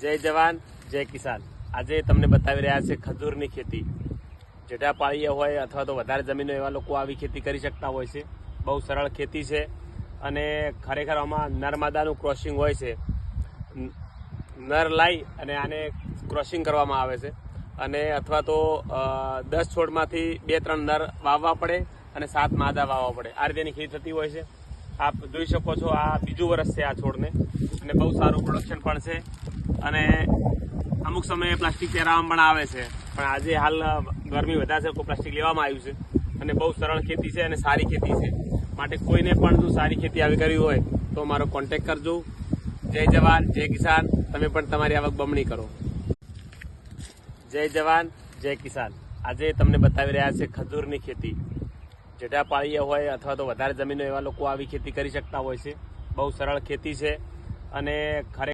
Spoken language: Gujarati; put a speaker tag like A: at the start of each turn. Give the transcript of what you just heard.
A: જય જવાન જય કિસાન। આજે તમને બતાવી રહ્યા છે ખજૂરની ખેતી। જેટા પાળીએ હોય અથવા તો વધારે જમીનો એવા લોકો આવી ખેતી કરી શકતા હોય છે। બહુ સરળ ખેતી છે અને ખરેખર આમાં નર-માદાનું ક્રોસિંગ હોય છે। નર લાવી અને આને ક્રોસિંગ કરવામાં આવે છે અને અથવા તો 10 છોડમાંથી 2-3 નર વાવવા પડે અને 7 માદા વાવવા પડે। આ રીતે ખેતી થતી હોય છે। આપ જોઈ શકો છો, આ બીજું વર્ષ છે આ છોડને અને બહુ સારું પ્રોડક્શન પણ છે અને અમુક સમયે પ્લાસ્ટિક પહેરાવામાં પણ આવે છે, પણ આજે હાલ ગરમી વધારે છે તો પ્લાસ્ટિક લેવામાં આવ્યું છે અને બહુ સરળ ખેતી છે અને સારી ખેતી છે। માટે કોઈને પણ જો સારી ખેતી આવી કરવી હોય તો મારો કોન્ટેક્ટ કરજો। જય જવાન જય કિસાન। તમે પણ તમારી આવક બમણી કરો। જય જવાન જય કિસાન। આજે તમને બતાવી રહ્યા છે ખજૂરની ખેતી। જેટા પાળીએ હોય અથવા તો વધારે જમીનો એવા લોકો આવી ખેતી કરી શકતા હોય છે। બહુ સરળ ખેતી છે અને ખરેખર